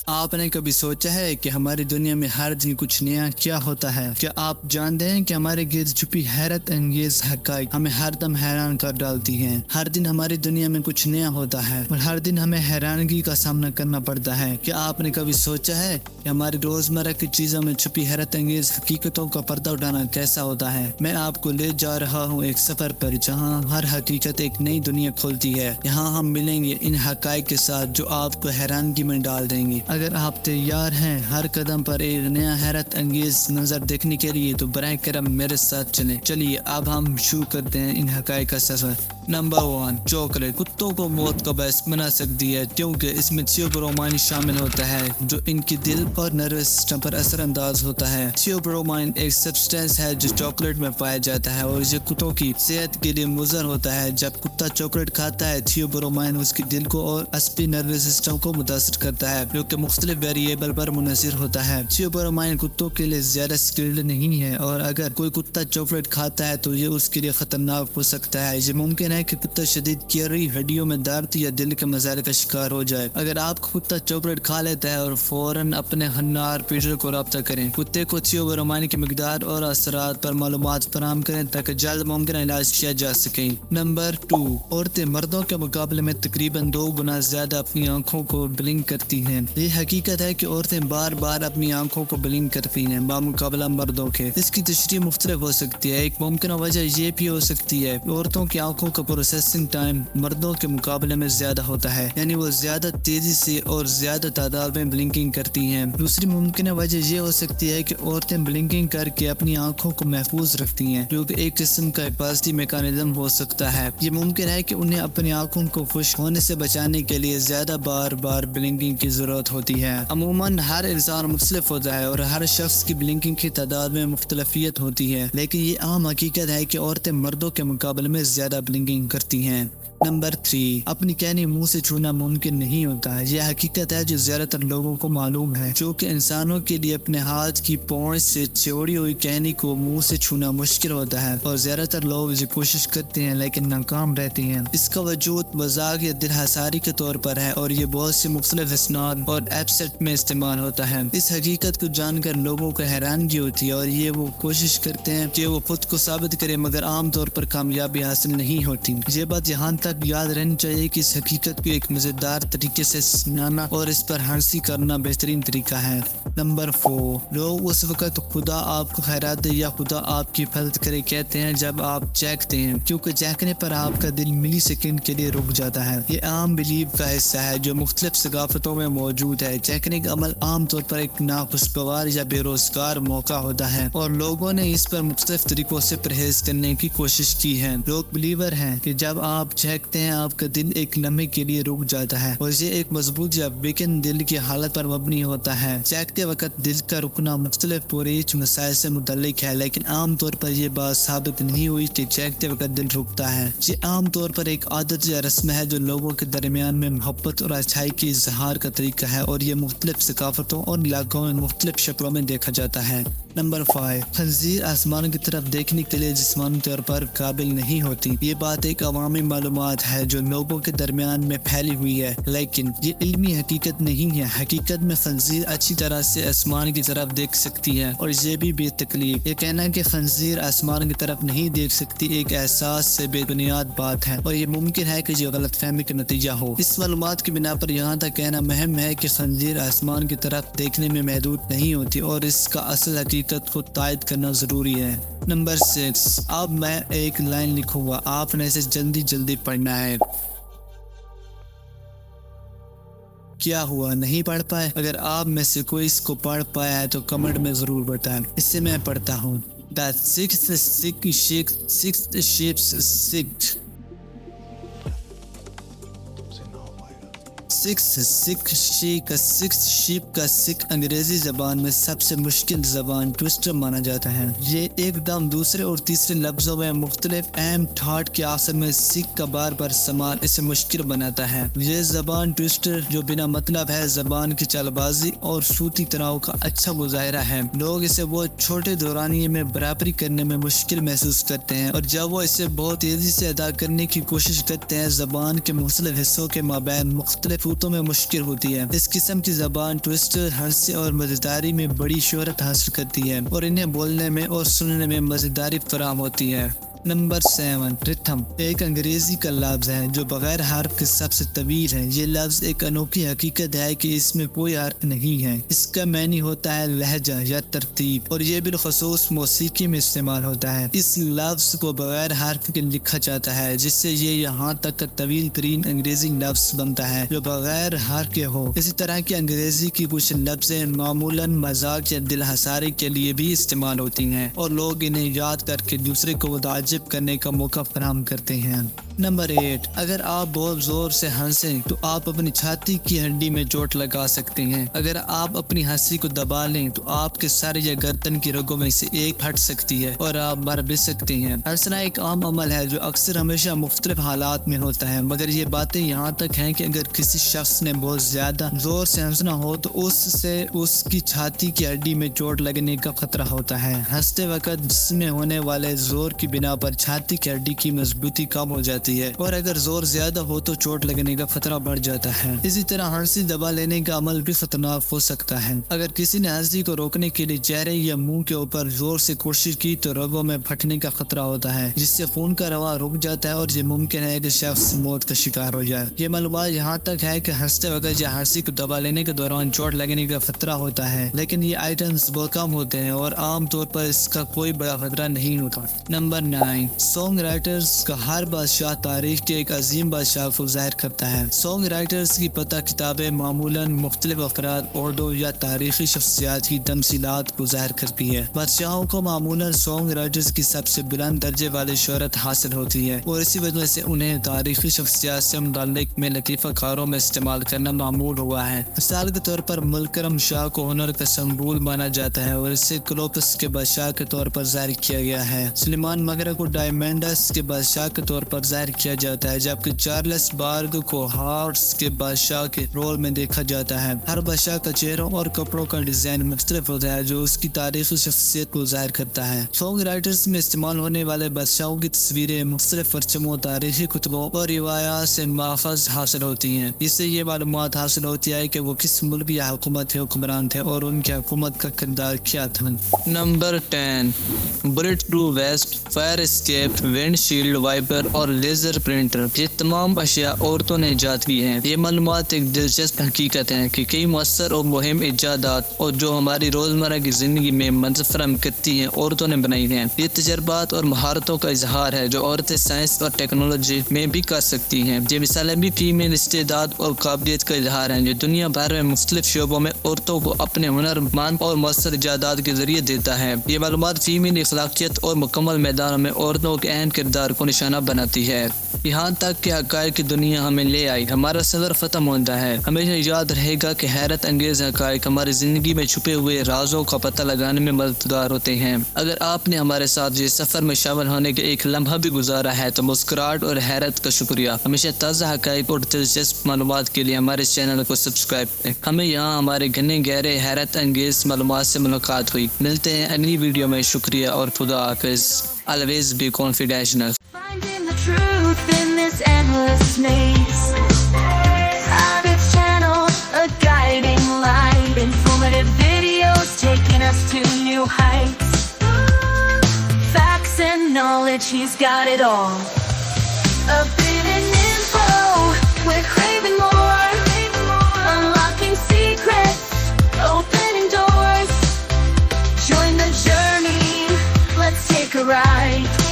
آپ نے کبھی سوچا ہے کہ ہماری دنیا میں ہر دن کچھ نیا کیا ہوتا ہے؟ کیا آپ جانتے ہیں کہ ہمارے گرد چھپی حیرت انگیز حقائق ہمیں ہر دم حیران کر ڈالتی ہیں؟ ہر دن ہماری دنیا میں کچھ نیا ہوتا ہے اور ہر دن ہمیں حیرانگی کا سامنا کرنا پڑتا ہے۔ کیا آپ نے کبھی سوچا ہے کہ ہماری روزمرہ کی چیزوں میں چھپی حیرت انگیز حقیقتوں کا پردہ اٹھانا کیسا ہوتا ہے؟ میں آپ کو لے جا رہا ہوں ایک سفر پر جہاں ہر حقیقت ایک نئی دنیا کھولتی ہے۔ یہاں ہم ملیں گے ان حقائق کے ساتھ جو آپ کو حیرانگی میں ڈال دیں گے۔ اگر آپ تیار ہیں ہر قدم پر ایک نیا حیرت انگیز منظر دیکھنے کے لیے تو براہ کرم میرے ساتھ چلیں۔ چلیے اب ہم شروع کرتے ہیں ان حقائق کا سفر۔ نمبر 1، چاکلیٹ کتوں کو موت کا باعث بنا سکتی ہے کیونکہ اس میں تھیوبرومائن شامل ہوتا ہے جو ان کی دل اور نروس سسٹم پر اثر انداز ہوتا ہے۔ تھیوبرومائن ایک سبسٹینس ہے جو چاکلیٹ میں پایا جاتا ہے اور یہ کتوں کی صحت کے لیے مضر ہوتا ہے۔ جب کتا چاکلیٹ کھاتا ہے تھیوبرومائن اس کی دل کو اور عصبی نروس سسٹم کو متاثر کرتا ہے جو کہ مختلف ویریبل پر منحصر ہوتا ہے۔ تھیوبرومائن کتوں کے لیے زیادہ سکیلڈ نہیں ہے اور اگر کوئی کتا چاکلیٹ کھاتا ہے تو یہ اس کے لیے خطرناک ہو سکتا ہے۔ یہ ممکن ہے کہ کتا شدید کیڑی، ہڈیوں میں درد یا دل کے مسائل کا شکار ہو جائے۔ اگر آپ کا کتا چاکلیٹ کھا لیتا ہے اور فوراً اپنے ہنار پیٹر کو رابطہ کریں۔ کتے کو تھیوبرومائن کی مقدار اور اثرات پر معلومات فراہم کریں تاکہ جلد ممکن علاج کیا جا سکے۔ نمبر 2، عورتیں مردوں کے مقابلے میں تقریباً 2 گنا زیادہ اپنی آنکھوں کو بلنک کرتی ہیں۔ یہ حقیقت ہے کہ عورتیں بار بار اپنی آنکھوں کو بلنک کرتی ہیں بمقابلہ مردوں کے۔ اس کی تشریح مختلف ہو سکتی ہے۔ ایک ممکنہ وجہ یہ بھی ہو سکتی ہے عورتوں کی آنکھوں کا پروسیسنگ ٹائم مردوں کے مقابلے میں زیادہ ہوتا ہے، یعنی وہ زیادہ تیزی سے اور زیادہ تعداد میں بلنکنگ کرتی ہیں۔ دوسری ممکنہ وجہ یہ ہو سکتی ہے کہ عورتیں بلنکنگ کر کے اپنی آنکھوں کو محفوظ رکھتی ہیں جو کہ ایک قسم کا حفاظتی میکانزم ہو سکتا ہے۔ یہ ممکن ہے کہ انہیں اپنی آنکھوں کو خشک ہونے سے بچانے کے لیے زیادہ بار بار بلنکنگ کی ضرورت ہوتی ہے۔ عموماً ہر انسان مختلف ہوتا ہے اور ہر شخص کی بلنکنگ کی تعداد میں مختلفیت ہوتی ہے، لیکن یہ عام حقیقت ہے کہ عورتیں مردوں کے مقابلے میں زیادہ بلنکنگ کرتی ہیں۔ نمبر 3، اپنی کہنی منہ سے چھونا ممکن نہیں ہوتا ہے۔ یہ حقیقت ہے جو زیادہ تر لوگوں کو معلوم ہے، جو کہ انسانوں کے لیے اپنے ہاتھ کی پونچھ سے چھوڑی ہوئی کہنی کو منہ سے چھونا مشکل ہوتا ہے اور زیادہ تر لوگ اسے کوشش کرتے ہیں لیکن ناکام رہتے ہیں۔ اس کا وجود مذاق یا دل حساری کے طور پر ہے اور یہ بہت سے مختلف اسناد اور ایپسٹ میں استعمال ہوتا ہے۔ اس حقیقت کو جان کر لوگوں کو حیرانگی ہوتی ہے اور یہ وہ کوشش کرتے ہیں کہ وہ خود کو ثابت کریں مگر عام طور پر کامیابی حاصل نہیں ہوتی۔ یہ بات یہاں تک یاد رہنی چاہیے کہ اس حقیقت کو ایک مزیدار طریقے سے سنانا اور اس پر ہنسی کرنا بہترین طریقہ ہے۔ نمبر 4، لوگ اس وقت خدا آپ کو خیرات دے یا خدا آپ کی حفاظت کرے کہتے ہیں جب آپ چیکتے ہیں، کیونکہ چیکنے پر آپ کا دل ملی سیکنڈ کے لیے رک جاتا ہے۔ یہ عام بلیف کا حصہ ہے جو مختلف ثقافتوں میں موجود ہے۔ چیکنے کا عمل عام طور پر ایک ناخوشگوار یا بے روزگار موقع ہوتا ہے اور لوگوں نے اس پر مختلف طریقوں سے پرہیز کرنے کی کوشش کی ہے۔ لوگ بلیور ہیں کہ جب آپ چیکتے ہیں آپ کا دل ایک لمحے کے لیے رک جاتا ہے اور یہ ایک مضبوط یا ویکن دل کی حالت پر مبنی ہوتا ہے۔ چیکتے وقت دل کا رکنا مختلف پوریج مسائل سے متعلق ہے، لیکن عام طور پر یہ بات ثابت نہیں ہوئی کہ چیکتے وقت دل رکتا ہے۔ یہ عام طور پر ایک عادت یا رسم ہے جو لوگوں کے درمیان میں محبت اور اچھائی کے اظہار کا طریقہ ہے اور یہ مختلف ثقافتوں اور علاقوں میں مختلف شکلوں میں دیکھا جاتا ہے۔ نمبر 5، خنزیر آسمان کی طرف دیکھنے کے لیے جسمانی طور پر قابل نہیں ہوتی۔ یہ بات ایک عوامی معلومات ہے جو لوگوں کے درمیان میں پھیلی ہوئی ہے، لیکن یہ علمی حقیقت نہیں ہے۔ حقیقت میں خنزیر اچھی طرح سے آسمان کی طرف دیکھ سکتی ہے اور یہ بھی بے تکلیف۔ یہ کہنا کہ خنزیر آسمان کی طرف نہیں دیکھ سکتی ایک احساس سے بے بنیاد بات ہے اور یہ ممکن ہے کہ یہ غلط فہمی کا نتیجہ ہو۔ اس معلومات کی بنا پر یہاں تک کہنا مہم ہے کہ خنزیر آسمان کی طرف دیکھنے میں محدود نہیں ہوتی اور اس کا اصل حقیقت کو تائید کرنا ضروری ہے۔ نمبر 6، اب میں ایک لائن لکھوں گا، آپ نے اسے جلدی جلدی پڑھنا ہے۔ کیا ہوا، نہیں پڑھ پائے؟ اگر آپ میں سے کوئی اس کو پڑھ پایا ہے تو کمنٹ میں ضرور بتائیں۔ اس سے میں پڑھتا ہوں۔ The sixth شیپ کا سکھ انگریزی زبان میں سب سے مشکل زبان ٹویسٹر مانا جاتا ہے۔ یہ ایک دم دوسرے اور تیسرے لفظوں میں مختلف اہم ٹھاٹ کے آخر میں سکھ کا بار بار استعمال اسے مشکل بناتا ہے۔ یہ زبان ٹویسٹر جو بنا مطلب ہے زبان کی چال بازی اور صوتی تناؤ کا اچھا مظاہرہ ہے۔ لوگ اسے بہت چھوٹے دورانیے میں برابری کرنے میں مشکل محسوس کرتے ہیں اور جب وہ اسے بہت تیزی سے ادا کرنے کی کوشش کرتے ہیں زبان کے مختلف حصوں کے مابین مختلف صورتوں میں مشکل ہوتی ہے۔ اس قسم کی زبان ٹوسٹر، ہنسی اور مزیداری میں بڑی شہرت حاصل کرتی ہے اور انہیں بولنے میں اور سننے میں مزیداری فراہم ہوتی ہے۔ نمبر 7، ریتھم ایک انگریزی کا لفظ ہے جو بغیر حرف کے سب سے طویل ہے۔ یہ لفظ ایک انوکھی حقیقت ہے کہ اس میں کوئی حرف نہیں ہے۔ اس کا معنی ہوتا ہے لہجہ یا ترتیب، اور یہ بالخصوص موسیقی میں استعمال ہوتا ہے۔ اس لفظ کو بغیر حرف کے لکھا جاتا ہے، جس سے یہ یہاں تک کا طویل ترین انگریزی لفظ بنتا ہے جو بغیر حرف کے ہو۔ اسی طرح کی انگریزی کی کچھ لفظیں معمولاً مذاق یا دل ہساری کے لیے بھی استعمال ہوتی ہیں، اور لوگ انہیں یاد کر کے دوسرے کو متعجب کرنے کا موقع فراہم کرتے ہیں۔ نمبر 8، اگر آپ بہت زور سے ہنسیں تو آپ اپنی چھاتی کی ہڈی میں چوٹ لگا سکتے ہیں۔ اگر آپ اپنی ہنسی کو دبا لیں تو آپ کے سر یا گردن کی رگوں میں سے ایک پھٹ سکتی ہے اور آپ مر بھی سکتے ہیں۔ ہنسنا ایک عام عمل ہے جو اکثر ہمیشہ مختلف حالات میں ہوتا ہے، مگر یہ باتیں یہاں تک ہیں کہ اگر کسی شخص نے بہت زیادہ زور سے ہنسنا ہو تو اس سے اس کی چھاتی کی ہڈی میں چوٹ لگنے کا خطرہ ہوتا ہے۔ ہنستے وقت جسم میں ہونے والے زور کی بنا پر چھاتی کی ہڈی کی مضبوطی کم ہو جاتی ہے، اور اگر زور زیادہ ہو تو چوٹ لگنے کا خطرہ بڑھ جاتا ہے۔ اسی طرح ہنسی دبا لینے کا عمل بھی خطرناک ہو سکتا ہے۔ اگر کسی نے ہنسی کو روکنے کے لیے چہرے یا منہ کے اوپر زور سے کوشش کی تو رگوں میں پھٹنے کا خطرہ ہوتا ہے، جس سے خون کا رواں رک جاتا ہے اور یہ ممکن ہے کہ شخص موت کا شکار ہو جائے۔ یہ معلومات یہاں تک ہے کہ ہنستے وقت یا ہنسی کو دبا لینے کے دوران چوٹ لگنے کا خطرہ ہوتا ہے، لیکن یہ آئٹمز بہت کم ہوتے ہیں اور عام طور پر اس کا کوئی بڑا خطرہ نہیں ہوتا۔ نمبر 9، سانگ رائٹرز کا ہر بادشاہ تاریخ کے ایک عظیم بادشاہ کو ظاہر کرتا ہے۔ سانگ رائٹرز کی پتہ کتابیں معمولاً مختلف افراد، اردو یا تاریخی شخصیات کی تمثیلات کو ظاہر کرتی ہے۔ بادشاہوں کو معمولاً سانگ رائٹرز کی سب سے بلند درجے والی شہرت حاصل ہوتی ہے، اور اسی وجہ سے انہیں تاریخی شخصیات سے متعلق میں لطیفہ کاروں میں استعمال کرنا معمول ہوا ہے۔ مثال کے طور پر ملکرم شاہ کو ہنر کا سمبول مانا جاتا ہے اور اسے کلوپس کے بادشاہ کے طور پر ظاہر کیا گیا ہے۔ سلیمان مغرب کو ڈائمنڈس کے بادشاہ کے طور پر ظاہر کیا جاتا ہے، جبکہ چارلس بارگ کو ہارٹس کے بادشاہ کے رول میں دیکھا جاتا ہے۔ ہر بادشاہ کا چہروں اور کپڑوں کا ڈیزائن مختلف ہوتا ہے جو اس کی تاریخی شخصیت کو ظاہر کرتا ہے۔ سانگ رائٹرز میں استعمال ہونے والے بادشاہوں کی تصویریں مختلف پرچموں، تاریخی کتبوں اور روایات سے ماخذ حاصل ہوتی ہیں۔ اس سے یہ معلومات حاصل ہوتی ہے کہ وہ کس ملک یا حکومت کے حکمران تھے اور ان کی حکومت کا کردار کیا تھا۔ Number 10، bulletproof vest, fire escape, windshield wiper اور لیزر پرنٹر۔ یہ تمام اشیاء عورتوں نے ایجاد کی ہیں۔ یہ معلومات ایک دلچسپ حقیقت ہے کہ کئی مؤثر اور مہم ایجادات اور جو ہماری روزمرہ کی زندگی میں مدد فراہم کرتی ہیں عورتوں نے بنائی ہیں۔ یہ تجربات اور مہارتوں کا اظہار ہے جو عورتیں سائنس اور ٹیکنالوجی میں بھی کر سکتی ہیں۔ یہ مثالیں بھی فیمیل استعداد اور قابلیت کا اظہار ہیں جو دنیا بھر میں مختلف شعبوں میں عورتوں کو اپنے ہنرمند اور مؤثر ایجادات کے ذریعے دیتا ہے۔ یہ معلومات فیمیل اخلاقیت اور مکمل میدانوں میں عورتوں کے اہم کردار کو نشانہ بناتی ہے۔ یہاں تک کہ حقائق کی دنیا ہمیں لے آئی، ہمارا سفر ختم ہوتا ہے۔ ہمیشہ یاد رہے گا کہ حیرت انگیز حقائق ہماری زندگی میں چھپے ہوئے رازوں کا پتہ لگانے میں مددگار ہوتے ہیں۔ اگر آپ نے ہمارے ساتھ یہ سفر میں شامل ہونے کے ایک لمحہ بھی گزارا ہے تو مسکراہٹ اور حیرت کا شکریہ۔ ہمیشہ تازہ حقائق اور دلچسپ معلومات کے لیے ہمارے چینل کو سبسکرائب کریں۔ ہمیں یہاں ہمارے گھنے گہرے حیرت انگیز معلومات سے ملاقات ہوئی۔ ملتے ہیں اگلی ویڈیو میں۔ شکریہ اور خدا حافظ۔ Always be confidential. Finding the truth in this endless maze. Habits channel, a guiding light. Informative videos taking us to new heights. Facts and knowledge, he's got it all. A bit in info, we're craving more. Unlocking secrets, opening doors. Join the journey, let's take a ride.